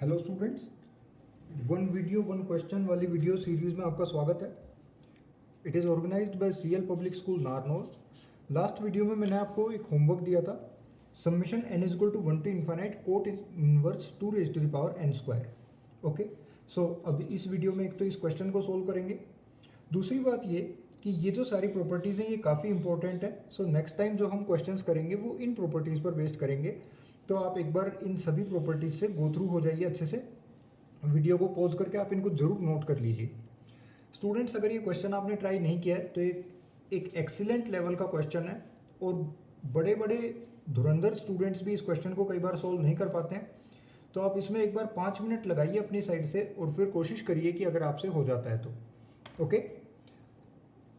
Hello students, one video one question वाली video series में आपका स्वागत है। It is organized by CL public school Narnaul. Last video में मैंने आपको एक होमवर्क दिया था, submission n is equal to 1 to infinite cot inverse 2 raised to the power n square. Okay, so अब इस वीडियो में एक तो इस क्वेश्चन को सोल्व करेंगे। दूसरी बात ये कि ये जो सारी प्रॉपर्टीज़ हैं ये काफ़ी इंपॉर्टेंट है। सो नेक्स्ट टाइम जो हम क्वेश्चंस करेंगे वो इन प्रॉपर्टीज़ पर बेस्ड करेंगे। तो आप एक बार इन सभी प्रॉपर्टीज़ से गो थ्रू हो जाइए अच्छे से। वीडियो को पॉज करके आप इनको ज़रूर नोट कर लीजिए। स्टूडेंट्स, अगर ये क्वेश्चन आपने ट्राई नहीं किया है तो एक एक्सीलेंट लेवल का क्वेश्चन है और बड़े बड़े धुरंधर स्टूडेंट्स भी इस क्वेश्चन को कई बार सोल्व नहीं कर पाते हैं। तो आप इसमें एक बार 5 मिनट लगाइए अपनी साइड से और फिर कोशिश करिए कि अगर आपसे हो जाता है तो। ओके,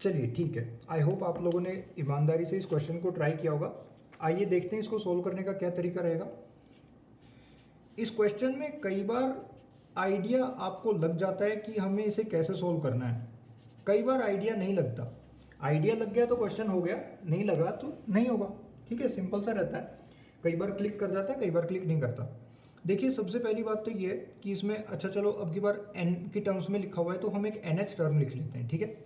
चलिए ठीक है। आई होप आप लोगों ने ईमानदारी से इस क्वेश्चन को ट्राई किया होगा। आइए देखते हैं इसको सोल्व करने का क्या तरीका रहेगा। इस क्वेश्चन में कई बार आइडिया आपको लग जाता है कि हमें इसे कैसे सोल्व करना है, कई बार आइडिया नहीं लगता। आइडिया लग गया तो क्वेश्चन हो गया, नहीं लगा तो नहीं होगा। ठीक है, सिंपल सा रहता है। कई बार क्लिक कर जाता है, कई बार क्लिक नहीं करता। देखिए, सबसे पहली बात तो ये है कि इसमें अच्छा चलो अब की बार n की टर्म्स में लिखा हुआ है तो हम एक NH टर्म लिख लेते हैं। ठीक है,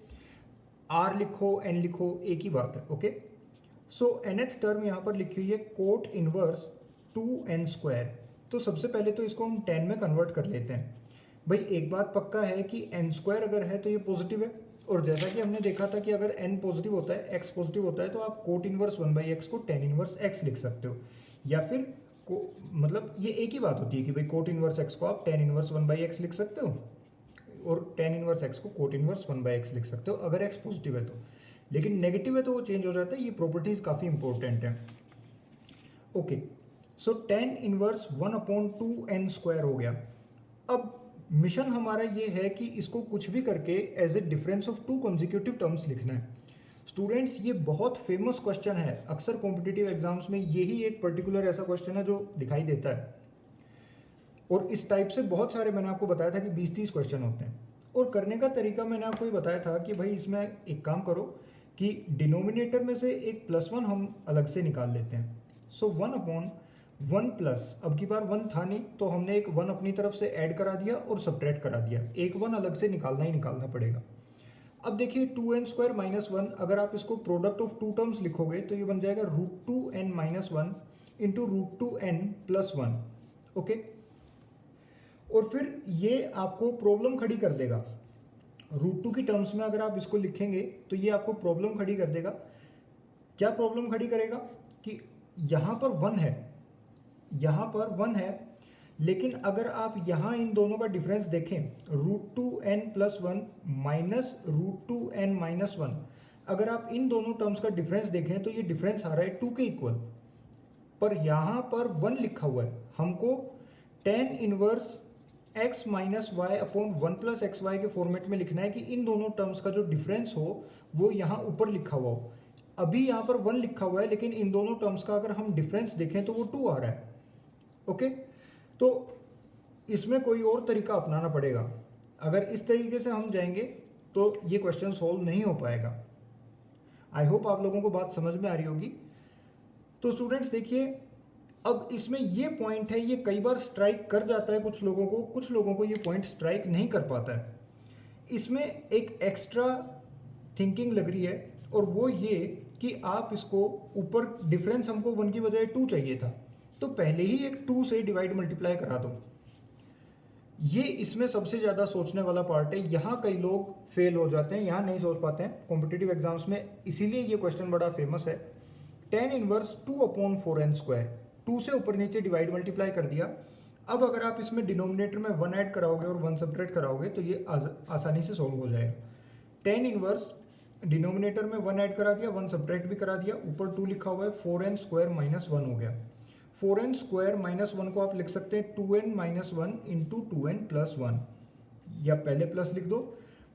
R लिखो n लिखो एक ही बात है। ओके, सो NH टर्म यहाँ पर लिखी हुई है कोट इनवर्स 2n स्क्वायर। तो सबसे पहले तो इसको हम 10 में कन्वर्ट कर लेते हैं। भाई एक बात पक्का है कि n स्क्वायर अगर है तो ये पॉजिटिव है, और जैसा कि हमने देखा था कि अगर n पॉजिटिव होता है, x पॉजिटिव होता है, तो आप कोट इनवर्स 1/x को tan इनवर्स x लिख सकते हो। या फिर मतलब ये एक ही बात होती है कि भाई कोट इनवर्स x को आप tan इनवर्स 1/x लिख सकते हो और tan इनवर्स x को कोट इनवर्स 1/x लिख सकते हो अगर x पॉजिटिव है तो। लेकिन नेगेटिव है तो वो चेंज हो जाता है। ये प्रॉपर्टीज काफ़ी इंपॉर्टेंट है। ओके, सो tan इनवर्स 1/2n स्क्वायर हो गया। अब मिशन हमारा ये है कि इसको कुछ भी करके as a difference of 2 consecutive terms लिखना है। स्टूडेंट्स, ये बहुत फेमस क्वेश्चन है, अक्सर कॉम्पिटिटिव एग्जाम्स में यही एक पर्टिकुलर ऐसा क्वेश्चन है जो दिखाई देता है। और इस टाइप से बहुत सारे मैंने आपको बताया था कि 20-30 क्वेश्चन होते हैं। और करने का तरीका मैंने आपको ये बताया था कि भाई इसमें एक काम करो कि डिनोमिनेटर में से एक +1 हम अलग से निकाल लेते हैं। सो 1/1 प्लस, अब की बार 1 था नहीं तो हमने एक 1 अपनी तरफ से ऐड करा दिया और सब्ट्रैक्ट करा दिया। एक 1 अलग से निकालना ही निकालना पड़ेगा। अब देखिए 2n स्क्वायर माइनस 1, अगर आप इसको प्रोडक्ट ऑफ 2 टर्म्स लिखोगे तो ये बन जाएगा √2n minus 1 into √2n plus 1। Okay, और फिर ये आपको प्रॉब्लम खड़ी कर देगा। √2 की टर्म्स में अगर आप इसको लिखेंगे तो ये आपको प्रॉब्लम खड़ी कर देगा। क्या प्रॉब्लम खड़ी करेगा कि यहाँ पर 1 है, यहाँ पर 1 है, लेकिन अगर आप यहाँ इन दोनों का डिफरेंस देखें, √2n plus 1 minus √2n minus 1, अगर आप इन दोनों टर्म्स का डिफरेंस देखें तो ये डिफरेंस आ रहा है 2 के इक्वल। पर यहाँ पर 1 लिखा हुआ है। हमको tan inverse x minus y upon 1 plus x y के फॉर्मेट में लिखना है कि इन दोनों टर्म्स का जो डिफरेंस हो वो यहाँ ऊपर लिखा हुआ हो। अभी यहाँ पर 1 लिखा हुआ है, लेकिन इन दोनों टर्म्स का अगर हम डिफरेंस देखें तो वो 2 आ रहा है। ओके, तो इसमें कोई और तरीका अपनाना पड़ेगा। अगर इस तरीके से हम जाएंगे तो ये क्वेश्चन सॉल्व नहीं हो पाएगा। आई होप आप लोगों को बात समझ में आ रही होगी। तो स्टूडेंट्स देखिए, अब इसमें ये पॉइंट है, ये कई बार स्ट्राइक कर जाता है कुछ लोगों को ये पॉइंट स्ट्राइक नहीं कर पाता है। इसमें एक एक्स्ट्रा थिंकिंग लग रही है, और वो ये कि आप इसको ऊपर डिफरेंस हमको 1 की बजाय 2 चाहिए था, तो पहले ही एक 2 से डिवाइड मल्टीप्लाई करा दो। ये इसमें सबसे ज़्यादा सोचने वाला पार्ट है। यहाँ कई लोग फेल हो जाते हैं, यहाँ नहीं सोच पाते हैं कॉम्पिटिटिव एग्जाम्स में, इसीलिए ये क्वेश्चन बड़ा फेमस है। tan इनवर्स 2/4n स्क्वायर, 2 से ऊपर नीचे डिवाइड मल्टीप्लाई कर दिया। अब अगर आप इसमें डिनोमिनेटर में 1 ऐड कराओगे और 1 सब्ट्रैक्ट कराओगे तो ये आसानी से सॉल्व हो जाएगा। tan इनवर्स डिनोमिनेटर में 1 ऐड करा दिया, 1 सब्ट्रैक्ट भी करा दिया, ऊपर 2 लिखा हुआ है, 4n स्क्वायर माइनस 1 हो गया। 4n स्क्वायर माइनस 1 को आप लिख सकते हैं 2n minus 1 into 2n plus 1, या पहले प्लस लिख दो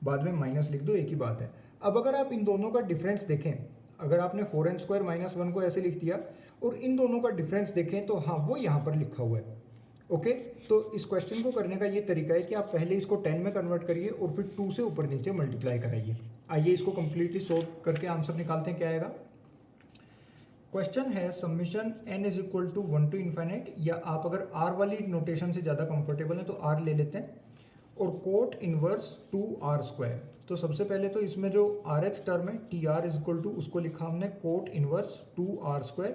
बाद में माइनस लिख दो, एक ही बात है। अब अगर आप इन दोनों का डिफरेंस देखें, अगर आपने 4n स्क्वायर माइनस 1 को ऐसे लिख दिया और इन दोनों का डिफरेंस देखें तो हाँ वो यहाँ पर लिखा हुआ है। ओके, तो इस क्वेश्चन को करने का ये तरीका है कि आप पहले इसको 10 में कन्वर्ट करिए और फिर 2 से ऊपर नीचे मल्टीप्लाई कराइए। आइए इसको कंप्लीटली सोल्व करके आंसर निकालते हैं, क्या आएगा। क्वेश्चन है summation n is equal to 1 to infinite, या आप अगर r वाली नोटेशन से ज़्यादा कंफर्टेबल हैं तो r ले लेते हैं, और कोट इनवर्स 2r स्क्वायर। तो सबसे पहले तो इसमें जो rth टर्म है tr इज इक्वल टू, उसको लिखा हमने cot inverse 2r square,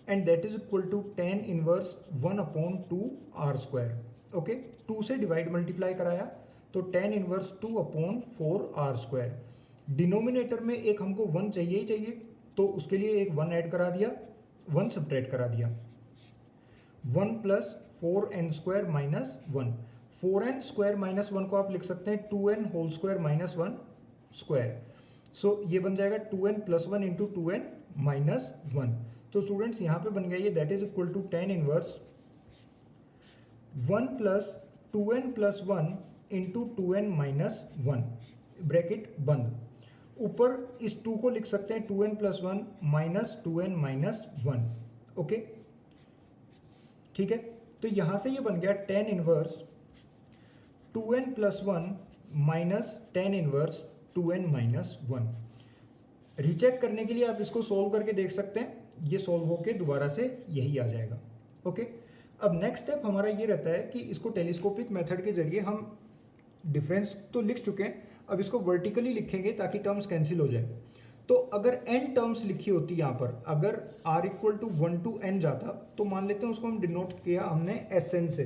and that is equal to tan inverse 1/2r square. Okay, 2 से डिवाइड मल्टीप्लाई कराया तो tan inverse 2/4r square. Denominator में एक हमको 1 चाहिए ही चाहिए, तो उसके लिए एक 1 ऐड करा दिया, 1 सब्ट्रैक्ट करा दिया। 1 plus 4n square minus 1, 4n square minus 1 को आप लिख सकते हैं 2n whole square minus 1 square. So ये बन जाएगा 2n plus 1 into 2n minus 1। तो स्टूडेंट्स यहाँ पे बन गया ये, that is equal to tan inverse 1 plus 2n plus 1 into 2n minus 1, bracket बंद। ऊपर इस 2 को लिख सकते हैं 2n plus 1 minus 2n minus 1। Okay, ठीक है। तो यहां से ये बन गया ten inverse 2n plus 1 minus tan inverse 2n minus 1। Recheck करने के लिए आप इसको सोल्व करके देख सकते हैं, ये सोल्व होके दोबारा से यही आ जाएगा। ओके, अब नेक्स्ट स्टेप हमारा ये रहता है कि इसको टेलीस्कोपिक मेथड के जरिए हम डिफरेंस तो लिख चुके हैं, अब इसको वर्टिकली लिखेंगे ताकि टर्म्स कैंसिल हो जाए। तो अगर n टर्म्स लिखी होती यहाँ पर, अगर r equal to 1 to n जाता, तो मान लेते हैं उसको हम डिनोट किया हमने Sn से।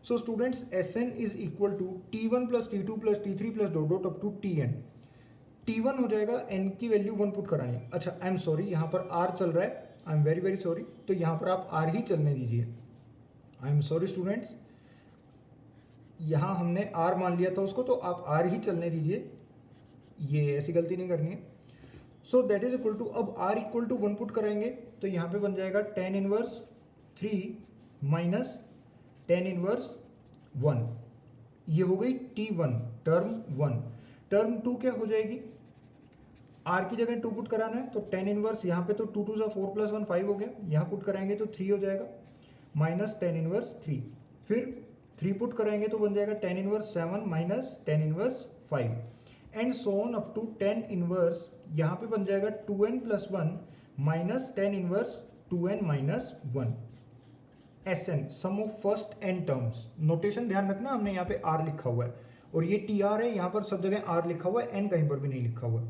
So students Sn is equal to t1 plus t2 plus t3 plus dot dot up to tn। t1 हो जाएगा, n की वैल्यू 1 पुट करानी है। अच्छा, आई एम सॉरी, यहाँ पर r चल रहा है, I am very very sorry, तो यहाँ पर आप r ही चलने दीजिए। आई एम सॉरी स्टूडेंट्स, यहाँ हमने r मान लिया था उसको, तो आप r ही चलने दीजिए, ये ऐसी गलती नहीं करनी है। So that is equal to, अब r इक्वल टू 1 पुट कराएंगे तो यहाँ पे बन जाएगा tan inverse 3 minus tan inverse 1, ये हो गई t1 टर्म 1। टर्म 2 क्या हो जाएगी, r की जगह 2 पुट कराना है तो टेन इनवर्स, यहाँ पे तो 2 2 4 प्लस 1 5 हो गया, यहाँ पुट कराएंगे तो 3 हो जाएगा, माइनस टेन इनवर्स 3, फिर 3 पुट कराएंगे तो बन जाएगा tan inverse 7 minus tan inverse 5, and so on up to tan inverse, यहाँ पे बन जाएगा 2n plus 1 minus tan inverse 2n minus 1। Sn sum of first n terms, notation ध्यान रखना, हमने यहाँ पे r लिखा हुआ है और ये tr है, यहाँ पर सब जगह r लिखा हुआ है, n कहीं पर भी नहीं लिखा हुआ।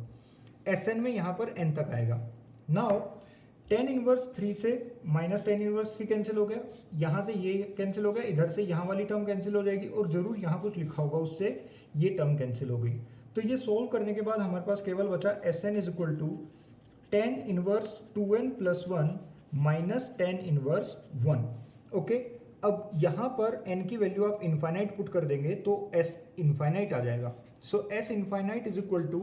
Sn में यहाँ पर n तक आएगा। नाउ टेन इनवर्स 3 से माइनस टेन इनवर्स 3 कैंसिल हो गया, यहाँ से ये कैंसिल हो गया, इधर से यहाँ वाली टर्म कैंसिल हो जाएगी, और जरूर यहाँ कुछ लिखा होगा उससे ये टर्म कैंसिल हो गई। तो ये सोल्व करने के बाद हमारे पास केवल बचा Sn is equal to tan inverse 2n plus 1 minus tan inverse 1। Okay, अब यहाँ पर n की वैल्यू आप इन्फाइनाइट पुट कर देंगे तो s इन्फाइनाइट आ जाएगा। So s infinite is equal to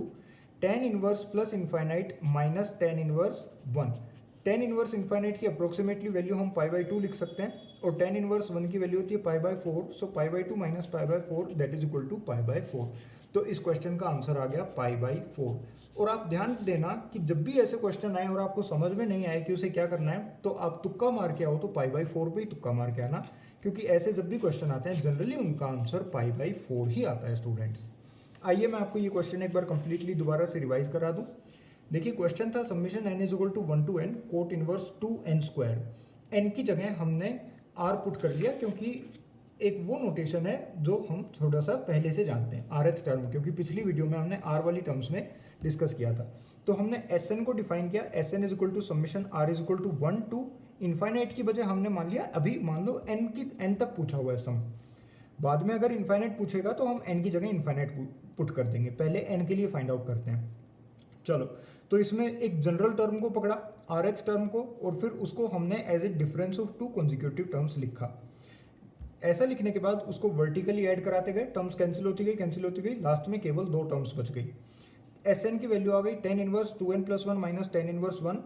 tan inverse plus infinite minus tan inverse 1। Tan inverse infinite की अप्रोक्सीमेटली वैल्यू हम पाई बाई 2 लिख सकते हैं, और टेन इनवर्स 1 की वैल्यू होती है pi by 4, so pi by 2 minus pi by 4 that is equal to pi by 4। तो इस क्वेश्चन का आंसर आ गया पाई बाई 4। और आप ध्यान देना कि जब भी ऐसे क्वेश्चन आए और आपको समझ में नहीं आए कि उसे क्या करना है, तो आप तुक्का मार के आओ, तो पाई बाई 4 पे ही तुक्का मार के आना, क्योंकि ऐसे जब भी क्वेश्चन आते हैं जनरली उनका आंसर पाई बाई 4 ही आता है स्टूडेंट्स। आइए मैं आपको ये क्वेश्चन एक बार कंप्लीटली दोबारा से रिवाइज करा दूं। देखिए क्वेश्चन था summation n is equal to 1 to n cot inverse 2n square. n की जगह हमने r पुट कर लिया, क्योंकि एक वो नोटेशन है जो हम थोड़ा सा पहले से जानते हैं, rth टर्म, क्योंकि पिछली वीडियो में हमने r वाली टर्म्स में डिस्कस किया था। तो हमने Sn को डिफाइन किया, Sn is equal to summation r is equal to 1 to infinite की बजाय हमने मान लिया, अभी मान लो n तक पूछा हुआ है सम, बाद में अगर इन्फाइनाइट पूछेगा तो हम n की जगह इन्फाइनाइट पुट कर देंगे, पहले n के लिए फाइंड आउट करते हैं। चलो, तो इसमें एक जनरल टर्म को पकड़ा, rh टर्म को, और फिर उसको हमने as a difference of two consecutive terms लिखा। ऐसा लिखने के बाद उसको वर्टिकली ऐड कराते गए, टर्म्स कैंसिल होती गई, लास्ट में केवल 2 टर्म्स बच गई। Sn की वैल्यू आ गई ten inverse 2n plus 1 minus tan inverse 1,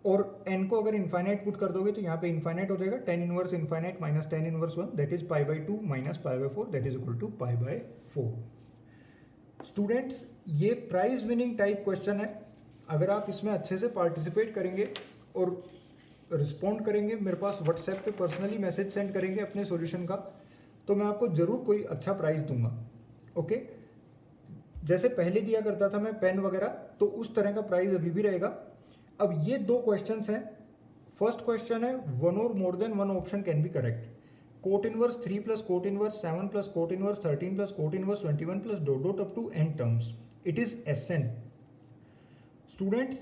और n को अगर इन्फाइनाइट पुट कर दोगे तो यहाँ पे इन्फाइनाइट हो जाएगा, tan inverse infinite minus tan inverse 1 that is pi by 2 minus pi by 4 that is equal to pi by 4। Students, ये प्राइज विनिंग टाइप क्वेश्चन है, अगर आप इसमें अच्छे से पार्टिसिपेट करेंगे और रिस्पॉन्ड करेंगे, मेरे पास व्हाट्सएप पे पर्सनली मैसेज सेंड करेंगे अपने सॉल्यूशन का, तो मैं आपको ज़रूर कोई अच्छा प्राइज़ दूंगा। ओके, जैसे पहले दिया करता था मैं पेन वगैरह, तो उस तरह का प्राइज़ अभी भी रहेगा। अब ये दो क्वेश्चंस हैं। फर्स्ट क्वेश्चन है वन और more than one option can be correct. Cot inverse 3 plus cot inverse 7 plus cot inverse 13 plus cot inverse 21 plus dot dot up to n terms, it is Sn। Students,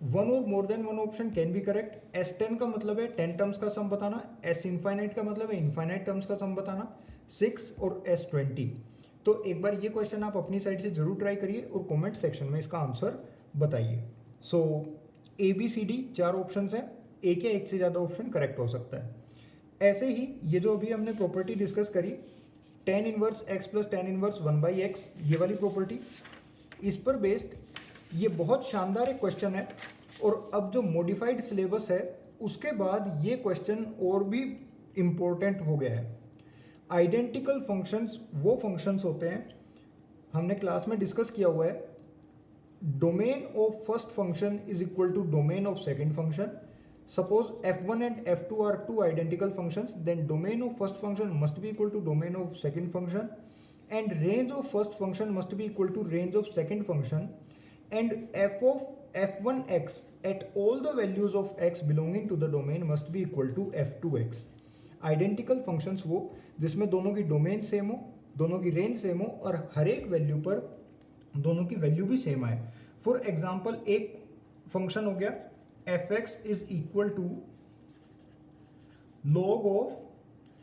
one और more than one option can be correct. S10 का मतलब है 10 terms का सम बताना, S infinite का मतलब है infinite terms का सम बताना, 6 और S20। तो एक बार ये क्वेश्चन आप अपनी साइड से जरूर ट्राई करिए और कमेंट सेक्शन में इसका आंसर बताइए। सो ABCD 4 ऑप्शन हैं, एक या एक से ज़्यादा ऑप्शन करेक्ट हो सकता है। ऐसे ही ये जो अभी हमने प्रॉपर्टी डिस्कस करी tan inverse x plus tan inverse 1/x, ये वाली प्रॉपर्टी, इस पर बेस्ड ये बहुत शानदार एक क्वेश्चन है। और अब जो मॉडिफाइड सिलेबस है उसके बाद ये क्वेश्चन और भी इम्पोर्टेंट हो गया है। आइडेंटिकल फंक्शंस वो फंक्शंस होते हैं, हमने क्लास में डिस्कस किया हुआ है, domain of first function is equal to domain of second function. Suppose f1 and f2 are two identical functions, then domain of first function must be equal to domain of second function, and range of first function must be equal to range of second function, and f of f1x at all the values of x belonging to the domain must be equal to f2x। Identical functions वो जिसमें दोनों की domain same हो, दोनों की range same हो और हर एक वैल्यू पर दोनों की वैल्यू भी सेम आए। फॉर एग्जाम्पल एक फंक्शन हो गया fx is equal to log of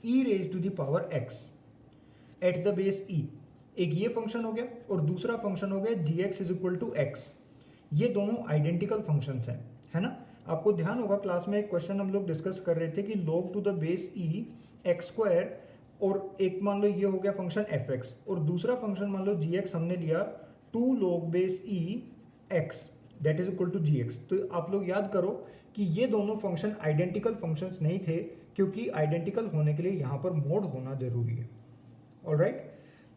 e raised to the power x at the base e, एक ये फंक्शन हो गया और दूसरा फंक्शन हो गया gx is equal to x। ये दोनों आइडेंटिकल फंक्शंस हैं, है ना। आपको ध्यान होगा क्लास में एक क्वेश्चन हम लोग डिस्कस कर रहे थे कि log to the base e x square, और एक मान लो ये हो गया फंक्शन fx और दूसरा फंक्शन मान लो gx हमने लिया 2 log base e x that is equal to gx। तो आप लोग याद करो कि ये दोनों फंक्शन आइडेंटिकल फंक्शंस नहीं थे, क्योंकि आइडेंटिकल होने के लिए यहाँ पर मोड होना जरूरी है। ऑलराइट,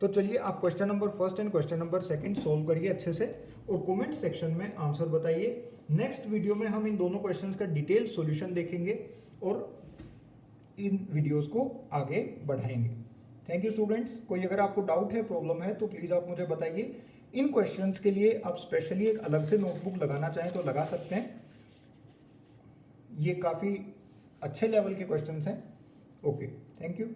तो चलिए आप question number first and question number second solve करिए अच्छे से और कमेंट सेक्शन में आंसर बताइए। नेक्स्ट वीडियो में हम इन दोनों क्वेश्चंस का डिटेल सॉल्यूशन देखेंगे और इन वीडियोस को आगे बढ़ाएंगे। Thank you students. कोई अगर आपको डाउट है, प्रॉब्लम है, तो प्लीज़ आप मुझे बताइए। इन क्वेश्चंस के लिए आप स्पेशली एक अलग से नोटबुक लगाना चाहें तो लगा सकते हैं, ये काफ़ी अच्छे लेवल के क्वेश्चंस हैं। Okay, thank you.